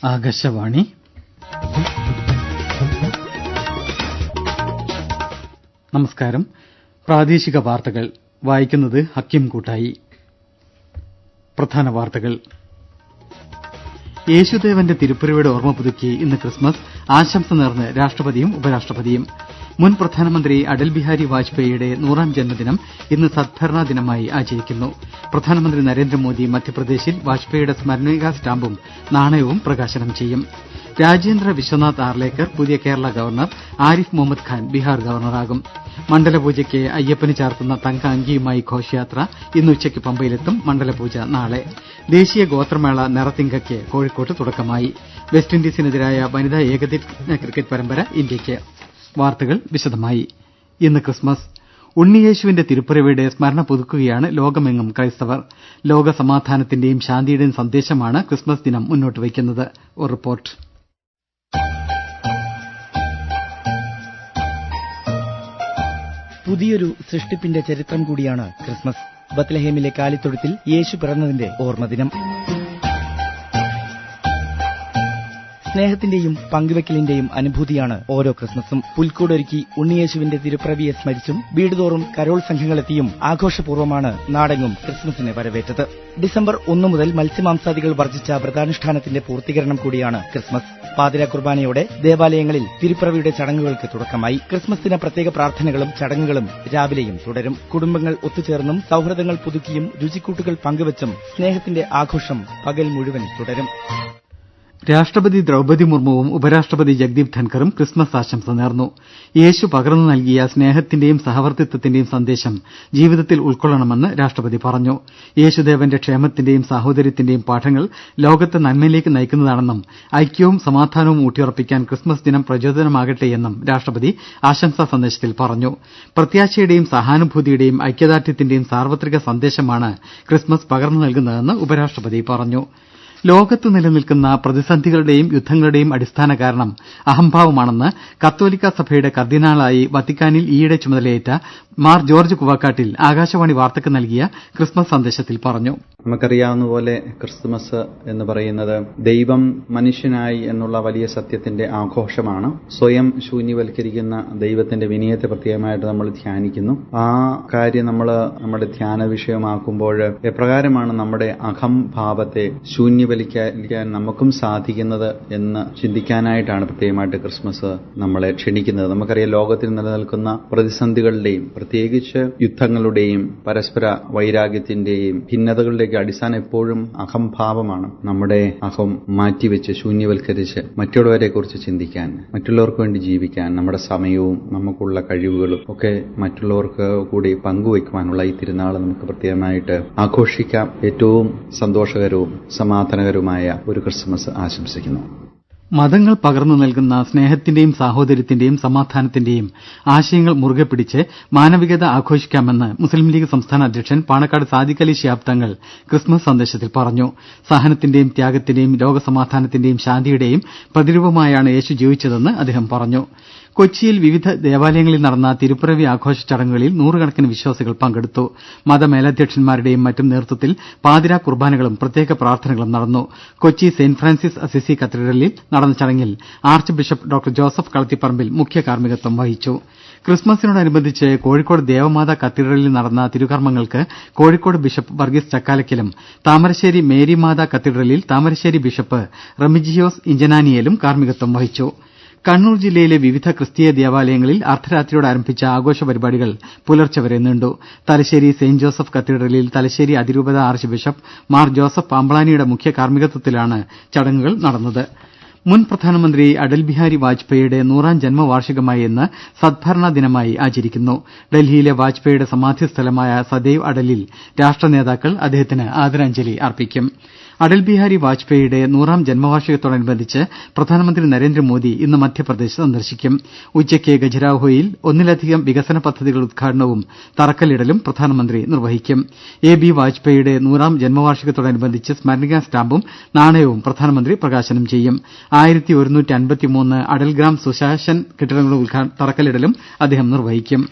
ആകാശവാണി. നമസ്കാരം. പ്രാദേശിക വാർത്തകൾ വായിക്കുന്നത് ഹക്കീം കൂട്ടായി. പ്രധാന വാർത്തകൾ. യേശുദേവന്റെ തിരുപ്പിറവിയുടെ ഓർമ്മ പുതുക്കി ഇന്ന് ക്രിസ്മസ്. ആശംസ നേർന്ന് രാഷ്ട്രപതിയും ഉപരാഷ്ട്രപതിയും. മുൻ പ്രധാനമന്ത്രി അടൽ ബിഹാരി വാജ്പേയിയുടെ 100ാം ജന്മദിനം ഇന്ന് സദ്ഭരണ ദിനമായി ആചരിക്കുന്നു. പ്രധാനമന്ത്രി നരേന്ദ്രമോദി മധ്യപ്രദേശിൽ വാജ്പേയിയുടെ സ്മരണികാ സ്റ്റാമ്പും നാണയവും പ്രകാശനം ചെയ്യും. രാജേന്ദ്ര വിശ്വനാഥ് ആർലേക്കർ പുതിയ കേരള ഗവർണർ. ആരിഫ് മുഹമ്മദ് ഖാൻ ബീഹാർ ഗവർണറാകും. മണ്ഡലപൂജയ്ക്ക് അയ്യപ്പന് ചാർത്തുന്ന തങ്ക അങ്കിയുമായി ഘോഷയാത്ര ഇന്ന് ഉച്ചയ്ക്ക് പമ്പയിലെത്തും. മണ്ഡലപൂജ നാളെ. ദേശീയ ഗോത്രമേള നിറത്തിങ്കയ്ക്ക് കോഴിക്കോട്ട് തുടക്കമായി. വെസ്റ്റ് ഇൻഡീസിനെതിരായ വനിതാ ഏകദിന ക്രിക്കറ്റ് പരമ്പര ഇന്ത്യയ്ക്ക്. വാർത്തകൾ വിശദമായി. ഇന്ന് ക്രിസ്മസ്. ഉണ്ണിയേശുവിന്റെ തിരുപ്പിറവിയുടെ സ്മരണ പുതുക്കുകയാണ് ലോകമെങ്ങും ക്രൈസ്തവർ. ലോക സമാധാനത്തിന്റെയും ശാന്തിയുടെയും സന്ദേശമാണ് ക്രിസ്മസ് ദിനം മുന്നോട്ട് വയ്ക്കുന്നത്. ഒരു റിപ്പോർട്ട്. പുതിയൊരു സൃഷ്ടിപ്പിന്റെ ചരിത്രം കൂടിയാണ് ക്രിസ്മസ്. ബത്ലഹേമിലെ കാലിത്തൊഴുത്തിൽ യേശു പിറന്നതിന്റെ ഓർമ്മദിനം. സ്നേഹത്തിന്റെയും പങ്കുവെക്കലിന്റെയും അനുഭൂതിയാണ് ഓരോ ക്രിസ്മസും. പുൽക്കൂടൊരുക്കി ഉണ്ണിയേശുവിന്റെ തിരുപ്പിറവിയെ സ്മരിച്ചും വീടുതോറും കരോൾ സംഘങ്ങളെത്തിയും ആഘോഷപൂർവ്വമാണ് നാടെങ്ങും ക്രിസ്മസിനെ വരവേറ്റത്. ഡിസംബർ 1 മുതൽ മത്സ്യമാംസാദികൾ വർജിച്ച വ്രതാനുഷ്ഠാനത്തിന്റെ പൂർത്തീകരണം കൂടിയാണ് ക്രിസ്മസ്. പാതിര കുർബാനയോടെ ദേവാലയങ്ങളിൽ തിരുപ്പിറവിയുടെ ചടങ്ങുകൾക്ക് തുടക്കമായി. ക്രിസ്മസ് ദിന പ്രത്യേക പ്രാർത്ഥനകളും ചടങ്ങുകളും രാവിലെയും തുടരും. കുടുംബങ്ങൾ ഒത്തുചേർന്നും സൌഹൃദങ്ങൾ പുതുക്കിയും രുചിക്കൂട്ടുകൾ പങ്കുവച്ചും സ്നേഹത്തിന്റെ ആഘോഷം പകൽ മുഴുവൻ തുടരും. രാഷ്ട്രപതി ദ്രൌപദി മുർമുവും ഉപരാഷ്ട്രപതി ജഗ്ദീപ് ധൻഖറും ക്രിസ്മസ് ആശംസ നേർന്നു. യേശു പകർന്നു നൽകിയ സ്നേഹത്തിന്റെയും സഹവർത്തിത്വത്തിന്റെയും സന്ദേശം ജീവിതത്തിൽ ഉൾക്കൊള്ളണമെന്ന് രാഷ്ട്രപതി പറഞ്ഞു. യേശുദേവന്റെ ക്ഷേമത്തിന്റെയും സാഹോദര്യത്തിന്റെയും പാഠങ്ങൾ ലോകത്തെ നന്മയിലേക്ക് നയിക്കുന്നതാണെന്നും ഐക്യവും സമാധാനവും ഊട്ടിയുറപ്പിക്കാൻ ക്രിസ്മസ് ദിനം പ്രചോദനമാകട്ടെയെന്നും രാഷ്ട്രപതി ആശംസാ സന്ദേശത്തിൽ പറഞ്ഞു. പ്രത്യാശയുടെയും സഹാനുഭൂതിയുടെയും ഐക്യദാർഢ്യത്തിന്റെയും സാർവത്രിക സന്ദേശമാണ് ക്രിസ്മസ് പകർന്നു നൽകുന്നതെന്ന് ഉപരാഷ്ട്രപതി പറഞ്ഞു. ലോകത്ത് നിലനിൽക്കുന്ന പ്രതിസന്ധികളുടെയും യുദ്ധങ്ങളുടെയും അടിസ്ഥാന കാരണം അഹംഭാവമാണെന്ന് കത്തോലിക്ക സഭയുടെ കർദിനാളായി വത്തിക്കാനിൽ ഈയിടെ ചുമതലയേറ്റ മാർ ജോർജ് കുവാക്കാട്ടിൽ ആകാശവാണി വാർത്തയ്ക്ക് നൽകിയ ക്രിസ്മസ് സന്ദേശത്തിൽ പറഞ്ഞു. നമുക്കറിയാവുന്ന പോലെ ക്രിസ്തുമസ് എന്ന് പറയുന്നത് ദൈവം മനുഷ്യനായി എന്നുള്ള വലിയ സത്യത്തിന്റെ ആഘോഷമാണ്. സ്വയം ശൂന്യവൽക്കരിക്കുന്ന ദൈവത്തിന്റെ വിനയത്തെ പ്രത്യേകമായിട്ട് നമ്മൾ ധ്യാനിക്കുന്നു. ആ കാര്യം നമ്മൾ നമ്മുടെ ധ്യാന വിഷയമാക്കുമ്പോൾ എപ്രകാരമാണ് നമ്മുടെ അഹംഭാവത്തെ ശൂന്യവൽക്കരിക്കാൻ നമുക്കും സാധിക്കുന്നത് എന്ന് ചിന്തിക്കാനായിട്ടാണ് പ്രത്യേകമായിട്ട് ക്രിസ്മസ് നമ്മളെ ക്ഷണിക്കുന്നത്. നമുക്കറിയാം, ലോകത്തിൽ നിലനിൽക്കുന്ന പ്രതിസന്ധികളുടെയും പ്രത്യേകിച്ച് യുദ്ധങ്ങളുടെയും പരസ്പര വൈരാഗ്യത്തിന്റെയും ഭിന്നതകളുടെയൊക്കെ അടിസ്ഥാനം എപ്പോഴും അഹംഭാവമാണ്. നമ്മുടെ അഹം മാറ്റിവെച്ച് ശൂന്യവൽക്കരിച്ച് മറ്റുള്ളവരെ കുറിച്ച് ചിന്തിക്കാൻ, മറ്റുള്ളവർക്ക് വേണ്ടി ജീവിക്കാൻ, നമ്മുടെ സമയവും നമുക്കുള്ള കഴിവുകളും ഒക്കെ മറ്റുള്ളവർക്ക് കൂടി പങ്കുവയ്ക്കുവാനുള്ള ഈ തിരുനാൾ നമുക്ക് പ്രത്യേകമായിട്ട് ആഘോഷിക്കാം. ഏറ്റവും സന്തോഷകരവും സമാധാനകരവുമായ ഒരു ക്രിസ്മസ് ആശംസിക്കുന്നു. മതങ്ങൾ പകർന്നു നൽകുന്ന സ്നേഹത്തിന്റെയും സാഹോദര്യത്തിന്റെയും സമാധാനത്തിന്റെയും ആശയങ്ങൾ മുറുകെ പിടിച്ച് മാനവികത ആഘോഷിക്കാമെന്ന് മുസ്ലിം ലീഗ് സംസ്ഥാന അധ്യക്ഷൻ പാണക്കാട് സാദിഖ് അലി ശിഹാബ് തങ്ങൾ ക്രിസ്മസ് സന്ദേശത്തിൽ പറഞ്ഞു. സഹനത്തിന്റെയും ത്യാഗത്തിന്റെയും ലോകസമാധാനത്തിന്റെയും ശാന്തിയുടെയും പ്രതിരൂപമായാണ് യേശു ജീവിച്ചതെന്ന് അദ്ദേഹം പറഞ്ഞു. കൊച്ചിയിൽ വിവിധ ദേവാലയങ്ങളിൽ നടന്ന തിരുപ്പിറവി ആഘോഷ ചടങ്ങുകളിൽ നൂറുകണക്കിന് വിശ്വാസികൾ പങ്കെടുത്തു. മതമേലധ്യക്ഷന്മാരുടെയും മറ്റും നേതൃത്വത്തിൽ പാതിരാ കുർബാനകളും പ്രത്യേക പ്രാർത്ഥനകളും നടന്നു. കൊച്ചി സെന്റ് ഫ്രാൻസിസ് അസിസി കത്തീഡ്രലിൽ നടന്ന ചടങ്ങിൽ arch bishop doctor Joseph Kalathiparambil മുഖ്യ കാർമ്മികത്വം വഹിച്ചു. ക്രിസ്മസിനോടനുബന്ധിച്ച് കോഴിക്കോട് ദേവമാതാ കത്തീഡ്രലിൽ നടന്ന തിരുകർമ്മങ്ങൾക്ക് കോഴിക്കോട് ബിഷപ്പ് വർഗീസ് ചക്കാലക്കലും താമരശ്ശേരി മേരി മാതാ കത്തീഡ്രലിൽ താമരശ്ശേരി ബിഷപ്പ് റെമിജിയോസ് ഇഞ്ചനാനിയേലും കാർമ്മികത്വം വഹിച്ചു. കണ്ണൂർ ജില്ലയിലെ വിവിധ ക്രിസ്തീയ ദേവാലയങ്ങളിൽ അർദ്ധരാത്രിയോടെ ആരംഭിച്ച ആഘോഷ പരിപാടികൾ പുലർച്ചെ വരെ നീണ്ടു. തലശ്ശേരി സെന്റ് ജോസഫ് കത്തീഡ്രലിൽ തലശ്ശേരി അതിരൂപത ആർച്ച് ബിഷപ്പ് മാർ ജോസഫ് പാമ്പളാനിയുടെ മുഖ്യ കാർമ്മികത്വത്തിലാണ് ചടങ്ങുകൾ നടന്നത്. മുൻ പ്രധാനമന്ത്രി അടൽ ബിഹാരി വാജ്പേയിയുടെ 100ാം ജന്മവാർഷികമായി ഇന്ന് സദ്ഭരണ ദിനമായി ആചരിക്കുന്നു. ഡൽഹിയിലെ വാജ്പേയിയുടെ സമാധി സ്ഥലമായ സദൈവ് അടലിൽ രാഷ്ട്ര നേതാക്കൾ അദ്ദേഹത്തിന് ആദരാഞ്ജലി അർപ്പിക്കും. അടൽ ബിഹാരി വാജ്പേയിയുടെ 100ാം ജന്മവാർഷികത്തോടനുബന്ധിച്ച് പ്രധാനമന്ത്രി നരേന്ദ്രമോദി ഇന്ന് മധ്യപ്രദേശ് സന്ദർശിക്കും. ഉച്ചയ്ക്ക് ഖജുരാഹോയിൽ ഒന്നിലധികം വികസന പദ്ധതികളുടെ ഉദ്ഘാടനവും തറക്കല്ലിടലും പ്രധാനമന്ത്രി നിർവഹിക്കും. എ.ബി. വാജ്പേയിയുടെ 100ാം ജന്മവാർഷികത്തോടനുബന്ധിച്ച് സ്മരണികാ സ്റ്റാമ്പും നാണയവും പ്രധാനമന്ത്രി പ്രകാശനം ചെയ്യും. 1153 അടൽ ഗ്രാം സുശാസൻ കെട്ടിടങ്ങളുടെ തറക്കല്ലിടലും അദ്ദേഹം നിർവഹിക്കും.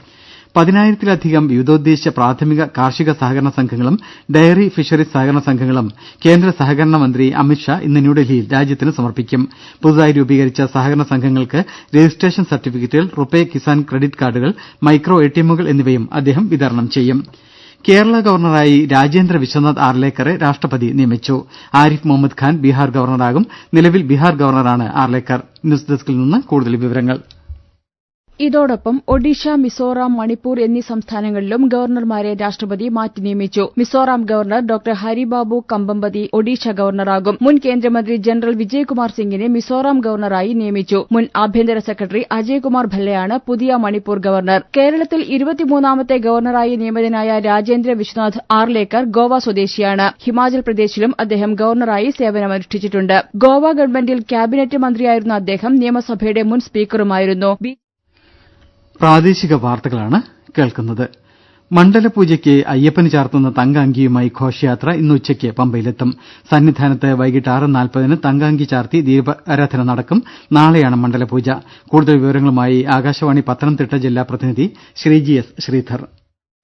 10,000-ത്തിലധികം വിവിധോദ്ദേശ പ്രാഥമിക കാർഷിക സഹകരണ സംഘങ്ങളും ഡയറി ഫിഷറീസ് സഹകരണ സംഘങ്ങളും കേന്ദ്ര സഹകരണ മന്ത്രി അമിത്ഷാ ഇന്ന് ന്യൂഡൽഹിയിൽ രാജ്യത്തിന് സമർപ്പിക്കും. പുതുതായി രൂപീകരിച്ച സഹകരണ സംഘങ്ങൾക്ക് രജിസ്ട്രേഷൻ സർട്ടിഫിക്കറ്റുകൾ, റുപേ കിസാൻ ക്രെഡിറ്റ് കാർഡുകൾ, മൈക്രോ എടിഎമ്മുകൾ എന്നിവയും അദ്ദേഹം വിതരണം ചെയ്യും. കേരള ഗവർണറായി രാജേന്ദ്ര വിശ്വനാഥ് ആർലേക്കറെ രാഷ്ട്രപതി നിയമിച്ചു. ആരിഫ് മുഹമ്മദ് ഖാൻ ബീഹാർ ഗവർണറാകും. നിലവിൽ ബീഹാർ ഗവർണറാണ് ആർലേക്കർ. ന്യൂസ് ഡെസ്കിൽ നിന്ന് കൂടുതൽ വിവരങ്ങൾ. ഇതോടൊപ്പം ഒഡീഷ, മിസോറാം, മണിപ്പൂർ എന്നീ സംസ്ഥാനങ്ങളിലും ഗവർണർമാരെ രാഷ്ട്രപതി മാറ്റി നിയമിച്ചു. മിസോറാം ഗവർണർ ഡോക്ടർ ഹരിബാബു കമ്പമ്പതി ഒഡീഷ ഗവർണറാകും. മുൻ കേന്ദ്രമന്ത്രി ജനറൽ വിജയ്കുമാർ സിംഗിനെ മിസോറാം ഗവർണറായി നിയമിച്ചു. മുൻ ആഭ്യന്തര സെക്രട്ടറി അജയ്കുമാർ ഭല്ലയാണ് പുതിയ മണിപ്പൂർ ഗവർണർ. കേരളത്തിൽ 23ാമത്തെ ഗവർണറായി നിയമിതനായ രാജേന്ദ്ര വിശ്വനാഥ് ആർലേക്കർ ഗോവ സ്വദേശിയാണ്. ഹിമാചൽ പ്രദേശിലും അദ്ദേഹം ഗവർണറായി സേവനമനുഷ്ഠിച്ചിട്ടുണ്ട്. ഗോവ ഗവൺമെന്റിൽ ക്യാബിനറ്റ് മന്ത്രിയായിരുന്ന അദ്ദേഹം നിയമസഭയുടെ മുൻ സ്പീക്കറുമായിരുന്നു. പ്രാദേശിക വാർത്തകളാണ് കേൾക്കുന്നത്. മണ്ഡലപൂജയ്ക്ക് അയ്യപ്പന് ചാർത്തുന്ന തങ്കഅങ്കിയുമായി ഘോഷയാത്ര ഇന്ന് ഉച്ചയ്ക്ക് പമ്പയിലെത്തും. സന്നിധാനത്ത് വൈകിട്ട് 6:40 തങ്കഅങ്കി ചാർത്തി ദീപാരാധന നടക്കും. നാളെയാണ് മണ്ഡലപൂജ. കൂടുതൽ വിവരങ്ങളുമായി ആകാശവാണി പത്തനംതിട്ട ജില്ലാ പ്രതിനിധി ശ്രീജി എസ് ശ്രീധർ.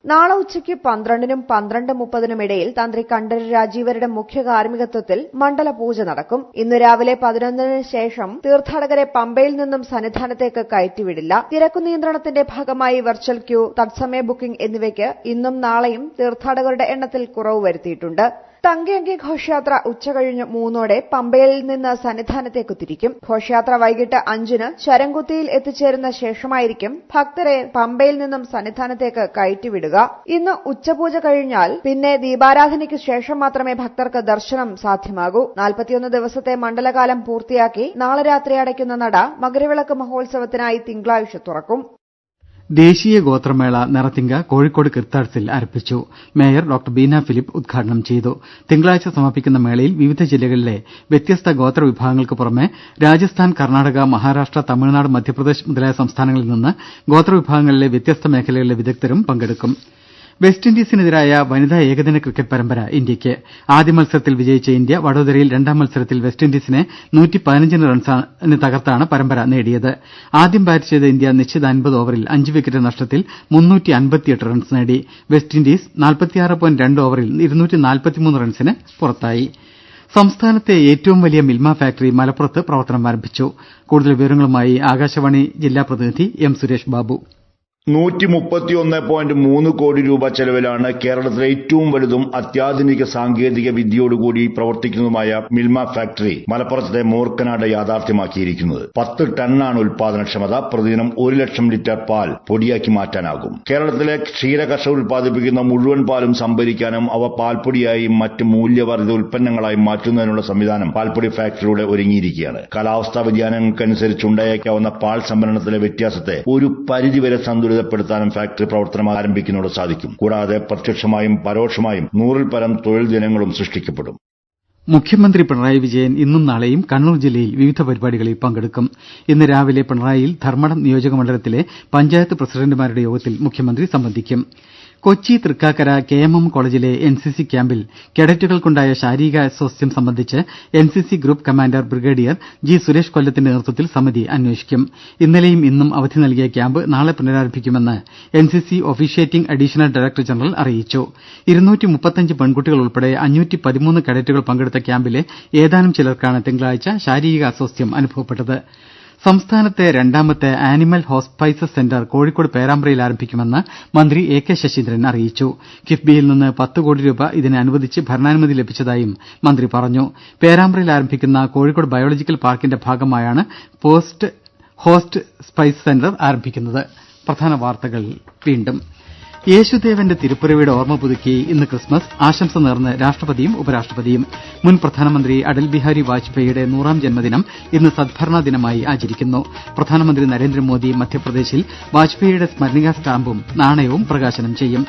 നാളെ ഉച്ചയ്ക്ക് 12നും 12:30 ഇടയിൽ തന്ത്രി കണ്ഠരര് രാജീവരുടെ മുഖ്യ കാർമ്മികത്വത്തിൽ മണ്ഡലപൂജ നടക്കും. ഇന്ന് രാവിലെ 11 ശേഷം തീർത്ഥാടകരെ പമ്പയിൽ നിന്നും സന്നിധാനത്തേക്ക് കയറ്റിവിടില്ല. തിരക്കു നിയന്ത്രണത്തിന്റെ ഭാഗമായി വെർച്വൽ ക്യൂ, തത്സമയ ബുക്കിംഗ് എന്നിവയ്ക്ക് ഇന്നും നാളെയും തീർത്ഥാടകരുടെ എണ്ണത്തിൽ കുറവ് വരുത്തിയിട്ടുണ്ട്. തങ്കഅങ്കി ഘോഷയാത്ര ഉച്ചകഴിഞ്ഞ് 3:00 പമ്പയിൽ നിന്ന് സന്നിധാനത്തേക്ക് തിരിക്കും. ഘോഷയാത്ര വൈകിട്ട് 5-ന് ശരംകുത്തിയിൽ എത്തിച്ചേരുന്ന ശേഷമായിരിക്കും ഭക്തരെ പമ്പയിൽ നിന്നും സന്നിധാനത്തേക്ക് കയറ്റിവിടുക. ഇന്ന് ഉച്ചപൂജ കഴിഞ്ഞാൽ പിന്നെ ദീപാരാധനയ്ക്ക് ശേഷം മാത്രമേ ഭക്തർക്ക് ദർശനം സാധ്യമാകൂ. 41 ദിവസത്തെ മണ്ഡലകാലം പൂർത്തിയാക്കി നാളെ രാത്രി അടയ്ക്കുന്ന നട മകരവിളക്ക് മഹോത്സവത്തിനായി തിങ്കളാഴ്ച തുറക്കും. ദേശീയ ഗോത്രമേള നിറത്തിങ്ക കോഴിക്കോട് കിർത്താഡ്സിൽ ആരംഭിച്ചു. മേയർ ഡോക്ടർ ബീന ഫിലിപ്പ് ഉദ്ഘാടനം ചെയ്തു. തിങ്കളാഴ്ച സമാപിക്കുന്ന മേളയിൽ വിവിധ ജില്ലകളിലെ വ്യത്യസ്ത ഗോത്രവിഭാഗങ്ങൾക്ക് പുറമെ രാജസ്ഥാൻ, കർണാടക, മഹാരാഷ്ട്ര, തമിഴ്നാട്, മധ്യപ്രദേശ് മുതലായ സംസ്ഥാനങ്ങളിൽ നിന്ന് ഗോത്രവിഭാഗങ്ങളിലെ വ്യത്യസ്ത മേഖലകളിലെ വിദഗ്ധരും പങ്കെടുക്കും. വെസ്റ്റ് ഇൻഡീസിനെതിരായ വനിതാ ഏകദിന ക്രിക്കറ്റ് പരമ്പര ഇന്ത്യയ്ക്ക്. ആദ്യ മത്സരത്തിൽ വിജയിച്ച ഇന്ത്യ വഡോദരയിൽ രണ്ടാം മത്സരത്തിൽ വെസ്റ്റ് ഇൻഡീസിനെ 115 റൺസിന് തകർത്താണ് പരമ്പര നേടിയത്. ആദ്യം ബാറ്റ് ചെയ്ത ഇന്ത്യ നിശ്ചിത 50 ഓവറിൽ 5 വിക്കറ്റ് നഷ്ടത്തിൽ 358 റൺസ് നേടി. വെസ്റ്റ് ഇൻഡീസ് 46.2 ഓവറിൽ 243 റൺസിന് പുറത്തായി. സംസ്ഥാനത്തെ ഏറ്റവും വലിയ മിൽമ ഫാക്ടറി മലപ്പുറത്ത് പ്രവർത്തനം ആരംഭിച്ചു. കൂടുതൽ വിവരങ്ങളുമായി ആകാശവാണി ജില്ലാ പ്രതിനിധി എം സുരേഷ് ബാബു. 131.3 കോടി രൂപ ചെലവിലാണ് കേരളത്തിലെ ഏറ്റവും വലുതും അത്യാധുനിക സാങ്കേതിക വിദ്യയോടുകൂടി പ്രവർത്തിക്കുന്നതുമായ മിൽമ ഫാക്ടറി മലപ്പുറത്തെ മൂർക്കനാട് യാഥാർത്ഥ്യമാക്കിയിരിക്കുന്നത്. 10 ടണ്ണാണ് ഉൽപാദനക്ഷമത. പ്രതിദിനം 1 ലക്ഷം ലിറ്റർ പാൽ പൊടിയാക്കി മാറ്റാനാകും. കേരളത്തിലെ ക്ഷീരകർഷകർ ഉൽപ്പാദിപ്പിക്കുന്ന മുഴുവൻ പാലും സംഭരിക്കാനും അവ പാൽപ്പൊടിയായും മറ്റ് മൂല്യവർദ്ധിത ഉൽപ്പന്നങ്ങളായി മാറ്റുന്നതിനുള്ള സംവിധാനം പാൽപ്പൊടി ഫാക്ടറിയുടെ ഒരുങ്ങിയിരിക്കുകയാണ്. കാലാവസ്ഥാ വ്യതിയാനങ്ങൾക്കനുസരിച്ച് ഉണ്ടായേക്കാവുന്ന പാൽ സംഭരണത്തിലെ വ്യത്യാസത്തെ ഒരു പരിധിവരെ പ്പെടുത്താനും ഫാക്ടറി പ്രവർത്തനം ആരംഭിക്കുന്നതോട് സാധിക്കും. കൂടാതെ പ്രത്യക്ഷമായും പരോക്ഷമായും 100-ൽ പരം തൊഴിൽ ദിനങ്ങളും സൃഷ്ടിക്കപ്പെടും. മുഖ്യമന്ത്രി പിണറായി വിജയൻ ഇന്നും നാളെയും കണ്ണൂർ ജില്ലയിൽ വിവിധ പരിപാടികളിൽ പങ്കെടുക്കും. ഇന്ന് രാവിലെ പിണറായിയിൽ ധർമ്മടം നിയോജക മണ്ഡലത്തിലെ പഞ്ചായത്ത് പ്രസിഡന്റുമാരുടെ യോഗത്തിൽ മുഖ്യമന്ത്രി സംബന്ധിക്കും. കൊച്ചി തൃക്കാക്കര KMM കോളേജിലെ NCC ക്യാമ്പിൽ കേഡറ്റുകൾക്കുണ്ടായ ശാരീരിക അസ്വാസ്ഥ്യം സംബന്ധിച്ച് NCC group commander brigadier G Suresh കൊല്ലത്തിന്റെ നേതൃത്വത്തിൽ സമിതി അന്വേഷിക്കും. ഇന്നലെയും ഇന്നും അവധി നൽകിയ ക്യാമ്പ് നാളെ പുനരാരംഭിക്കുമെന്ന് NCC officiating additional director general അറിയിച്ചു. 235 പെൺകുട്ടികൾ ഉൾപ്പെടെ 513 കേഡറ്റുകൾ പങ്കെടുത്ത ക്യാമ്പിലെ ഏതാനും ചിലർക്കാണ് തിങ്കളാഴ്ച ശാരീരിക അസ്വാസ്ഥ്യം അനുഭവപ്പെട്ടത്. സംസ്ഥാനത്തെ രണ്ടാമത്തെ ആനിമൽ ഹോസ്പൈസസ് സെന്റർ കോഴിക്കോട് പേരാമ്പ്രയിൽ ആരംഭിക്കുമെന്ന് മന്ത്രി AK ശശീന്ദ്രൻ അറിയിച്ചു. കിഫ്ബിയിൽ നിന്ന് 10 കോടി രൂപ ഇതിന് അനുവദിച്ച് ഭരണാനുമതി ലഭിച്ചതായും മന്ത്രി പറഞ്ഞു. പേരാമ്പ്രയിൽ ആരംഭിക്കുന്ന കോഴിക്കോട് ബയോളജിക്കൽ പാർക്കിന്റെ ഭാഗമായാണ് ഹോസ്റ്റ് സ്പൈസ് സെന്റർ ആരംഭിക്കുന്നത്. പ്രധാന വാർത്തകൾ വീണ്ടും. യേശുദേവന്റെ തിരുപ്പിറവിയുടെ ഓർമ്മ പുതുക്കി ഇന്ന് ക്രിസ്മസ്. ആശംസ നേർന്ന് രാഷ്ട്രപതിയും ഉപരാഷ്ട്രപതിയും. മുൻ പ്രധാനമന്ത്രി അടൽ ബിഹാരി വാജ്പേയിയുടെ 100ാം ജന്മദിനം ഇന്ന് സദ്ഭരണ ദിനമായി ആചരിക്കുന്നു. പ്രധാനമന്ത്രി നരേന്ദ്രമോദി മധ്യപ്രദേശിൽ വാജ്പേയിയുടെ സ്മരണികാ സ്റ്റാമ്പും നാണയവും പ്രകാശനം ചെയ്യും.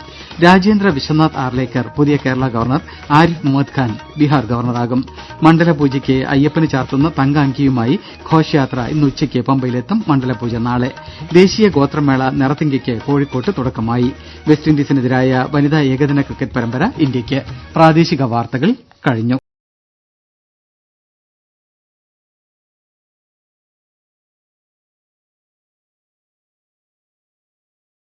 രാജേന്ദ്ര വിശ്വനാഥ് ആർലേക്കർ പുതിയ കേരള ഗവർണർ. ആരിഫ് മുഹമ്മദ് ഖാൻ ബീഹാർ ഗവർണറാകും. മണ്ഡലപൂജയ്ക്ക് അയ്യപ്പന് ചാർത്തുന്ന തങ്കഅങ്കിയുമായി ഘോഷയാത്ര ഇന്ന് ഉച്ചയ്ക്ക് പമ്പയിലെത്തും. മണ്ഡലപൂജ നാളെ. ദേശീയ ഗോത്രമേള നിറത്തിങ്കയ്ക്ക് കോഴിക്കോട്ട് തുടക്കമായി. വെസ്റ്റ് ഇൻഡീസിനെതിരായ വനിതാ ഏകദിന ക്രിക്കറ്റ് പരമ്പര ഇന്ത്യയ്ക്ക്. പ്രാദേശിക വാർത്തകൾ കഴിഞ്ഞു.